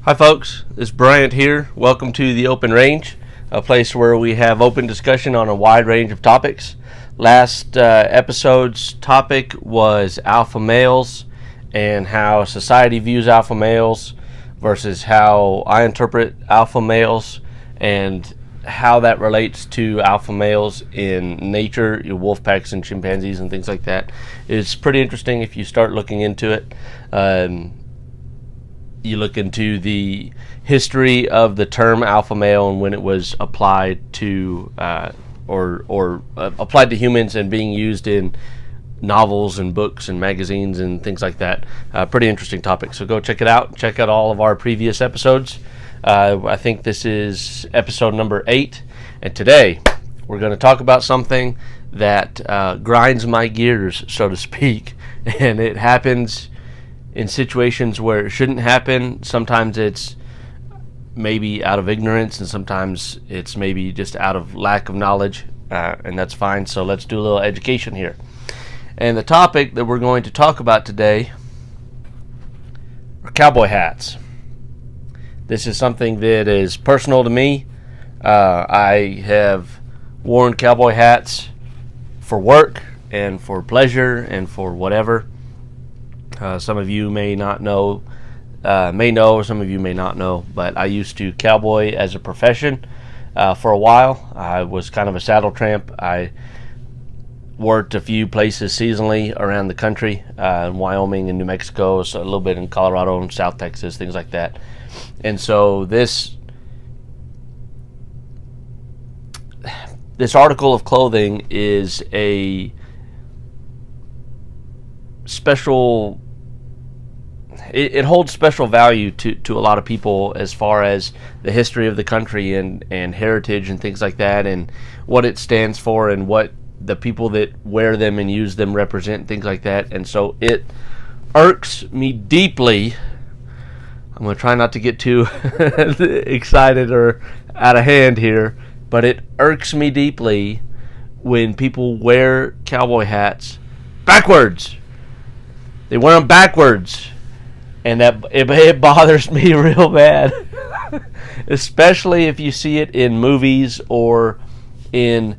Hi folks, it's Bryant here. Welcome to the Open Range, a place where we have open discussion on a wide range of topics. Last episode's topic was alpha males and how society views alpha males versus how I interpret alpha males and how that relates to alpha males in nature, wolf packs and chimpanzees and things like that. It's pretty interesting if you start looking into it. You look into the history of the term alpha male and when it was applied to applied to humans and being used in novels and books and magazines and things like that. Pretty interesting topic. So go check it out. Check out all of our previous episodes. I think this is episode number 8, and today we're going to talk about something that grinds my gears, so to speak, and it happens in situations where it shouldn't happen. Sometimes it's maybe out of ignorance, and sometimes it's maybe just out of lack of knowledge, and that's fine. So let's do a little education here. And the topic that we're going to talk about today are cowboy hats. This is something that is personal to me. I have worn cowboy hats for work and for pleasure and for whatever. Some of you may know, some of you may not know, but I used to cowboy as a profession for a while. I was kind of a saddle tramp. I worked a few places seasonally around the country, in Wyoming and New Mexico, so a little bit in Colorado and South Texas, things like that. And so this article of clothing is a special. It holds special value to a lot of people as far as the history of the country and heritage and things like that, and what it stands for and what the people that wear them and use them represent, things like that. And so it irks me deeply. I'm going to try not to get too excited or out of hand here, but it irks me deeply when people wear cowboy hats backwards. They wear them backwards. And that it bothers me real bad, especially if you see it in movies or in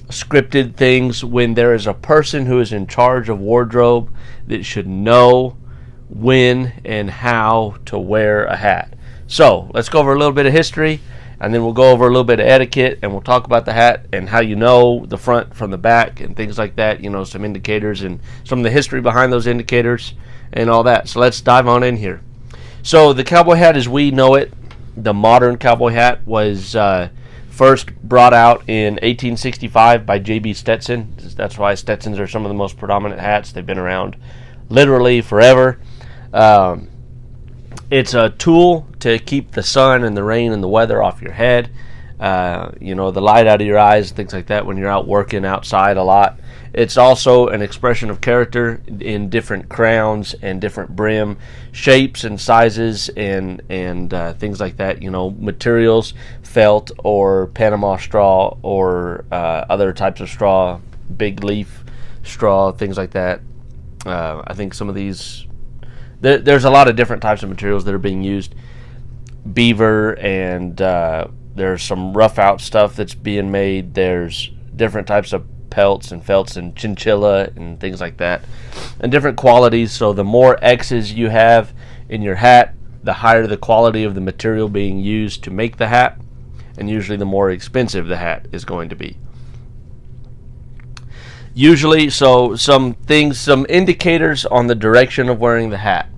scripted things, when there is a person who is in charge of wardrobe that should know when and how to wear a hat. So let's go over a little bit of history, and then we'll go over a little bit of etiquette, and we'll talk about the hat and how you know the front from the back and things like that, some indicators and some of the history behind those indicators and all that. So let's dive on in here. So the cowboy hat as we know it, the modern cowboy hat, was first brought out in 1865 by J.B. Stetson. That's why Stetsons are some of the most predominant hats. They've been around literally forever. It's a tool to keep the sun and the rain and the weather off your head, the light out of your eyes, things like that when you're out working outside a lot. It's also an expression of character in different crowns and different brim shapes and sizes and things like that. Materials, felt or Panama straw or other types of straw, big leaf straw, things like that. I think some of these, there's a lot of different types of materials that are being used. Beaver, and there's some rough out stuff that's being made. There's different types of pelts and felts and chinchilla and things like that, and different qualities. So the more X's you have in your hat, the higher the quality of the material being used to make the hat, and usually the more expensive the hat is going to be. Usually, so some indicators on the direction of wearing the hat.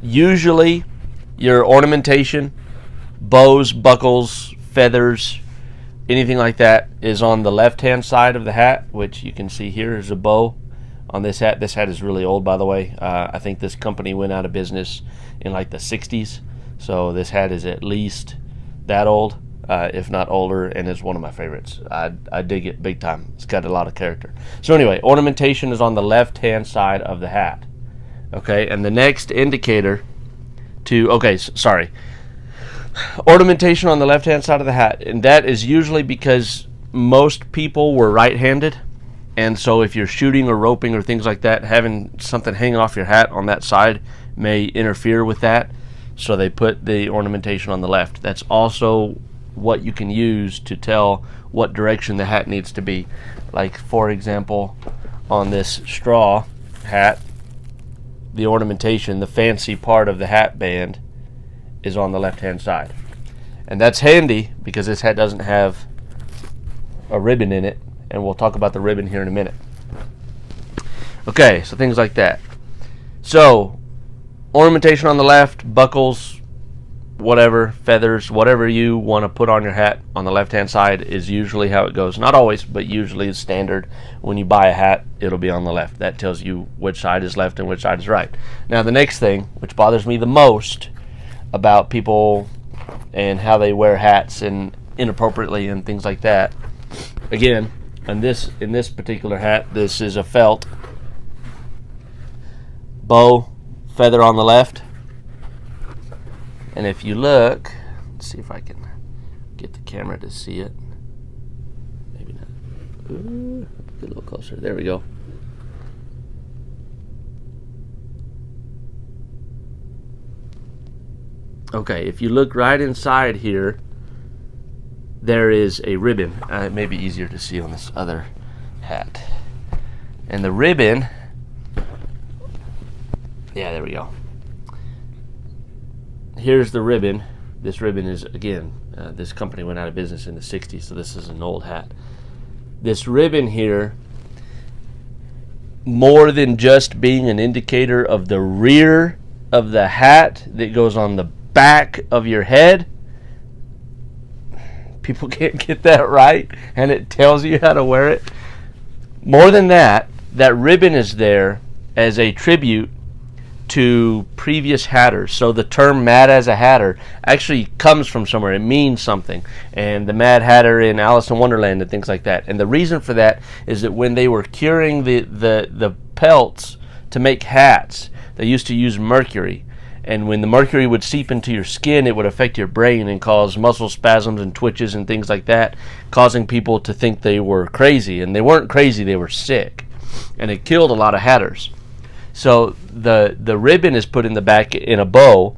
Usually your ornamentation, bows, buckles, feathers, anything like that is on the left-hand side of the hat, which you can see here is a bow on this hat. This hat is really old, by the way. I think this company went out of business in like the 60s. So this hat is at least that old, if not older, and is one of my favorites. I dig it big time. It's got a lot of character. So anyway, ornamentation is on the left-hand side of the hat. Okay, and the next indicator ornamentation on the left-hand side of the hat, and that is usually because most people were right-handed, and so if you're shooting or roping or things like that, having something hanging off your hat on that side may interfere with that. so they put the ornamentation on the left. That's also what you can use to tell what direction the hat needs to be. Like, for example, on this straw hat, the ornamentation, the fancy part of the hat band, is on the left hand side. And that's handy because this hat doesn't have a ribbon in it, and we'll talk about the ribbon here in a minute. Okay, so things like that. So, ornamentation on the left, buckles, whatever, feathers, whatever you want to put on your hat on the left hand side is usually how it goes. Not always, but usually it's standard. When you buy a hat, it'll be on the left. That tells you which side is left and which side is right. Now the next thing, which bothers me the most about people and how they wear hats and inappropriately and things like that, again, in this particular hat, this is a felt bow, feather on the left, and if you look, let's see if I can get the camera to see it. Maybe not. Ooh, get a little closer. There we go. Okay, if you look right inside here, there is a ribbon. It may be easier to see on this other hat. And the ribbon, yeah, there we go. Here's the ribbon. This ribbon is, again, this company went out of business in the 60s, so this is an old hat. This ribbon here, more than just being an indicator of the rear of the hat that goes on the back of your head, people can't get that right, and it tells you how to wear it. More than that, that ribbon is there as a tribute to previous hatters. So the term Mad as a Hatter actually comes from somewhere. It means something. And the Mad Hatter in Alice in Wonderland and things like that. And the reason for that is that when they were curing the pelts to make hats, they used to use mercury. And when the mercury would seep into your skin, it would affect your brain and cause muscle spasms and twitches and things like that, causing people to think they were crazy. And they weren't crazy, they were sick. And it killed a lot of hatters. So the ribbon is put in the back in a bow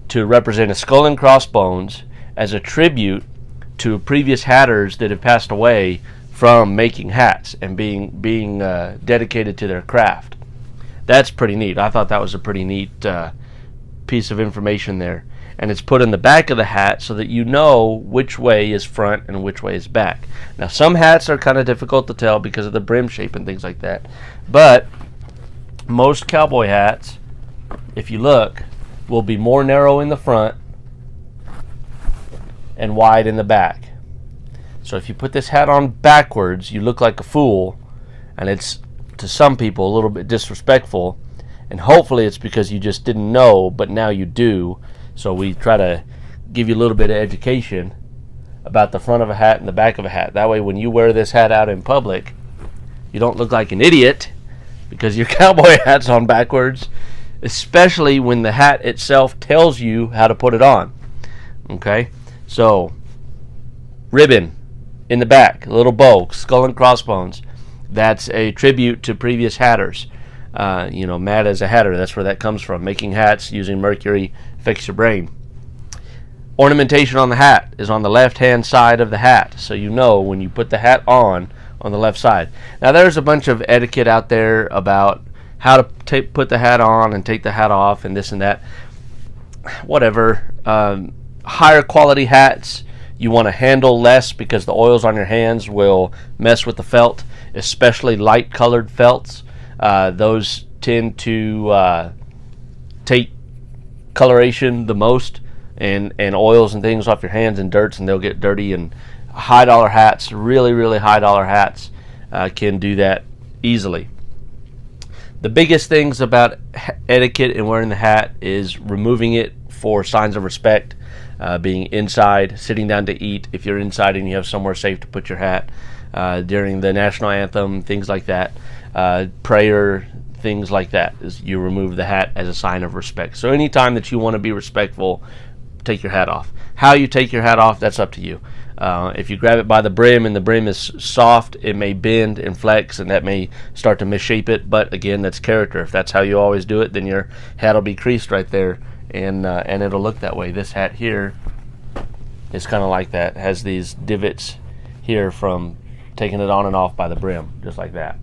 to represent a skull and crossbones as a tribute to previous hatters that have passed away from making hats and being dedicated to their craft. That's pretty neat. I thought that was a pretty neat piece of information there. And it's put in the back of the hat so that you know which way is front and which way is back. Now some hats are kind of difficult to tell because of the brim shape and things like that. But most cowboy hats, if you look, will be more narrow in the front and wide in the back. So if you put this hat on backwards, you look like a fool, and it's, to some people, a little bit disrespectful, and hopefully it's because you just didn't know, but now you do. So we try to give you a little bit of education about the front of a hat and the back of a hat. That way when you wear this hat out in public, you don't look like an idiot because your cowboy hat's on backwards, especially when the hat itself tells you how to put it on. Okay, so ribbon in the back, a little bow, skull and crossbones. That's a tribute to previous hatters. Mad as a Hatter, that's where that comes from. Making hats using mercury affects your brain. Ornamentation on the hat is on the left hand side of the hat, so you know when you put the hat on the left side. Now there's a bunch of etiquette out there about how to put the hat on and take the hat off and this and that. Whatever. Higher quality hats you want to handle less because the oils on your hands will mess with the felt, especially light colored felts. Those tend to take coloration the most and oils and things off your hands and dirts, and they'll get dirty. And high dollar hats, really high dollar hats, can do that easily. The biggest things about etiquette and wearing the hat is removing it for signs of respect, being inside, sitting down to eat if you're inside and you have somewhere safe to put your hat, during the national anthem, things like that, prayer, things like that, is you remove the hat as a sign of respect. So anytime that you want to be respectful, take your hat off. How you take your hat off, that's up to you. If you grab it by the brim and the brim is soft, it may bend and flex, and that may start to misshape it, but again, that's character. If that's how you always do it, then your hat will be creased right there, and it'll look that way. This hat here is kind of like that. It has these divots here from taking it on and off by the brim, just like that.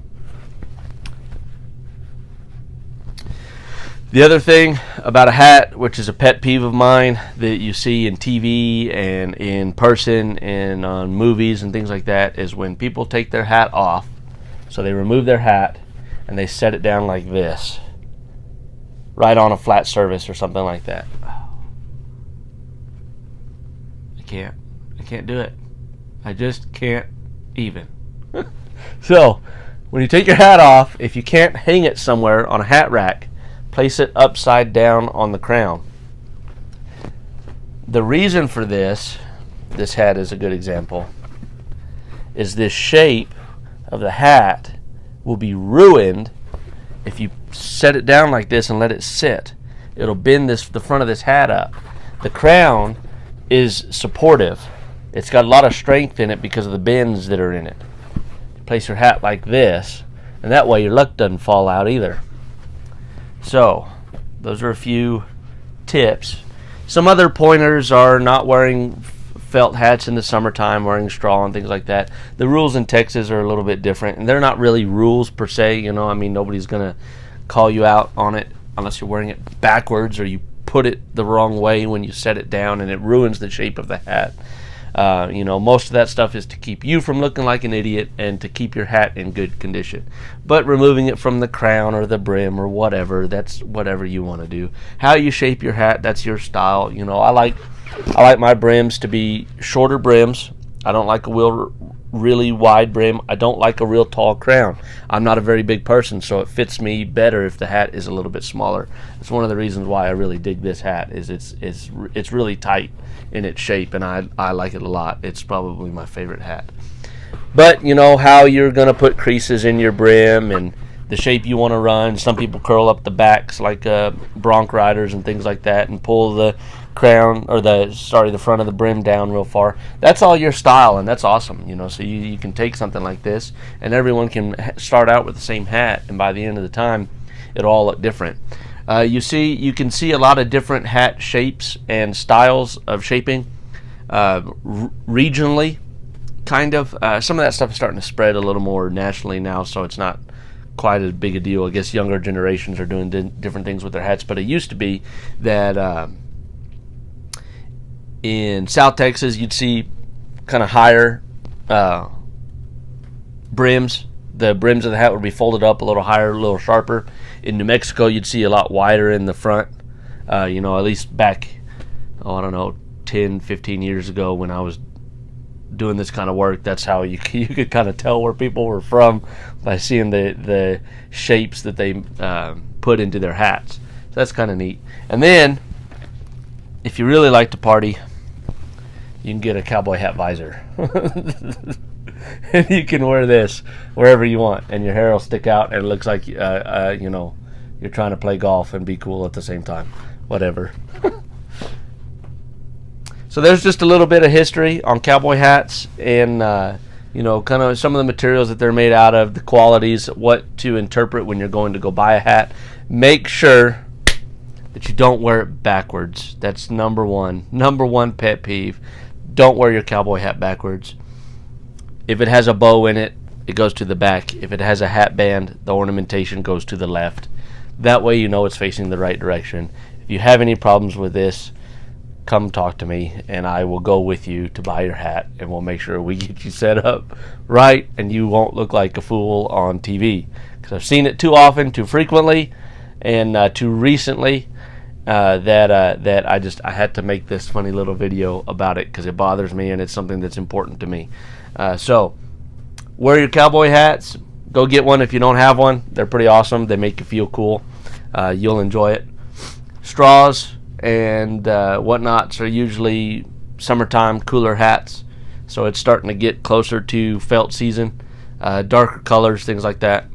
The other thing about a hat, which is a pet peeve of mine, that you see in TV and in person and on movies and things like that, is when people take their hat off. So they remove their hat and they set it down like this, right on a flat surface or something like that. I can't do it. I just can't even. So when you take your hat off, if you can't hang it somewhere on a hat rack, place it upside down on the crown. The reason for this hat is a good example, is this shape of the hat will be ruined if you set it down like this and let it sit. It'll bend the front of this hat up. The crown is supportive. It's got a lot of strength in it because of the bends that are in it. You place your hat like this, and that way your luck doesn't fall out either. So, those are a few tips. Some other pointers are not wearing felt hats in the summertime, wearing straw and things like that. The rules in Texas are a little bit different, and they're not really rules per se. You know, I mean, nobody's going to call you out on it unless you're wearing it backwards or you put it the wrong way when you set it down and it ruins the shape of the hat. You know, most of that stuff is to keep you from looking like an idiot and to keep your hat in good condition. But removing it from the crown or the brim or whatever, that's whatever you want to do. How you shape your hat, that's your style. You know, I like my brims to be shorter brims. I don't like a really wide brim. I don't like a real tall crown. I'm not a very big person, so it fits me better if the hat is a little bit smaller. It's one of the reasons why I really dig this hat. Is it's really tight in its shape, and I like it a lot. It's probably my favorite hat. But you know how you're gonna put creases in your brim and the shape you want to run. Some people curl up the backs like bronc riders and things like that, and pull the crown or the front of the brim down real far. That's all your style, and that's awesome. You know, so you can take something like this, and everyone can start out with the same hat, and by the end of the time, it'll all look different. You can see a lot of different hat shapes and styles of shaping regionally, kind of. Some of that stuff is starting to spread a little more nationally now, so it's not quite as big a deal. I guess younger generations are doing different things with their hats, but it used to be that in South Texas you'd see kind of higher brims. The brims of the hat would be folded up a little higher, a little sharper. In New Mexico you'd see a lot wider in the front. You know, at least back, I don't know, 10, 15 years ago when I was doing this kind of work, that's how you could kind of tell where people were from by seeing the shapes that they put into their hats. So that's kind of neat. And then, if you really like to party, you can get a cowboy hat visor. And you can wear this wherever you want, and your hair will stick out, and it looks like you know, you're trying to play golf and be cool at the same time. Whatever. So there's just a little bit of history on cowboy hats, and you know, kind of some of the materials that they're made out of, the qualities, what to interpret when you're going to go buy a hat. Make sure that you don't wear it backwards. That's number one pet peeve. Don't wear your cowboy hat backwards. If it has a bow in it, it goes to the back. If it has a hat band, the ornamentation goes to the left. That way you know it's facing the right direction. If you have any problems with this, come talk to me, and I will go with you to buy your hat, and we'll make sure we get you set up right, and you won't look like a fool on TV. Because I've seen it too often, too frequently, and too recently, that I had to make this funny little video about it because it bothers me, and it's something that's important to me. So wear your cowboy hats. Go get one if you don't have one. They're pretty awesome. They make you feel cool. You'll enjoy it. Straws and whatnots are usually summertime cooler hats, so it's starting to get closer to felt season. Darker colors, things like that.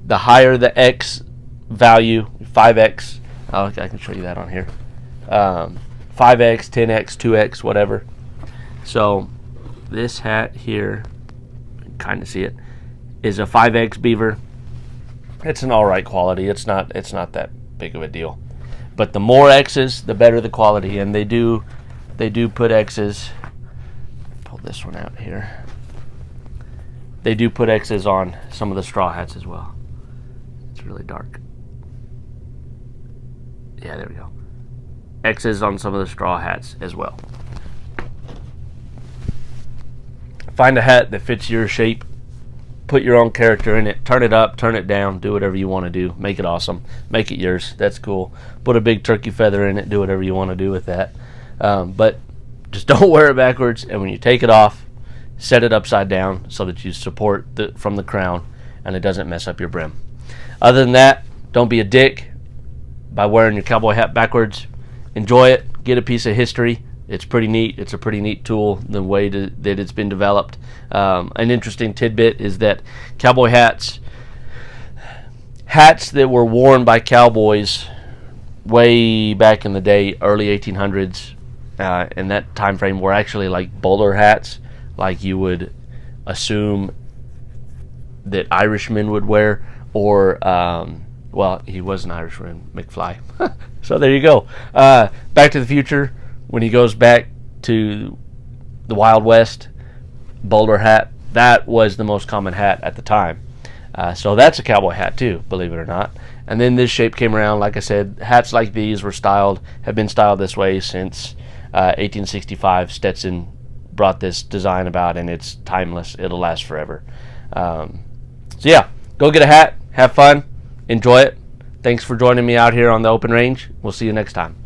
The higher the X value, 5X, I can show you that on here, 5X, 10X, 2X, whatever. So this hat here, you can kind of see it, is a 5X beaver. It's an alright quality. It's not that big of a deal. But the more X's, the better the quality, and they do put X's. Pull this one out here. They do put X's on some of the straw hats as well. It's really dark. Yeah, there we go. X's on some of the straw hats as well. Find a hat that fits your shape. Put your own character in it. Turn it up, turn it down. Do whatever you want to do. Make it awesome. Make it yours. That's cool. Put a big turkey feather in it. Do whatever you want to do with that. But just don't wear it backwards. And when you take it off, set it upside down so that you support from the crown and it doesn't mess up your brim. Other than that, don't be a dick by wearing your cowboy hat backwards. Enjoy it. Get a piece of history. It's pretty neat. It's a pretty neat tool, the way that it's been developed. An interesting tidbit is that cowboy hats that were worn by cowboys way back in the day, early 1800s, in that time frame, were actually like bowler hats, like you would assume that Irishmen would wear, or well, he was an Irishman, McFly. So there you go. Back to the Future, when he goes back to the Wild West, bowler hat, that was the most common hat at the time. So that's a cowboy hat too, believe it or not. And then this shape came around. Like I said, hats like these have been styled this way since 1865. Stetson brought this design about, and it's timeless. It'll last forever. So yeah, go get a hat, have fun, enjoy it. Thanks for joining me out here on the open range. We'll see you next time.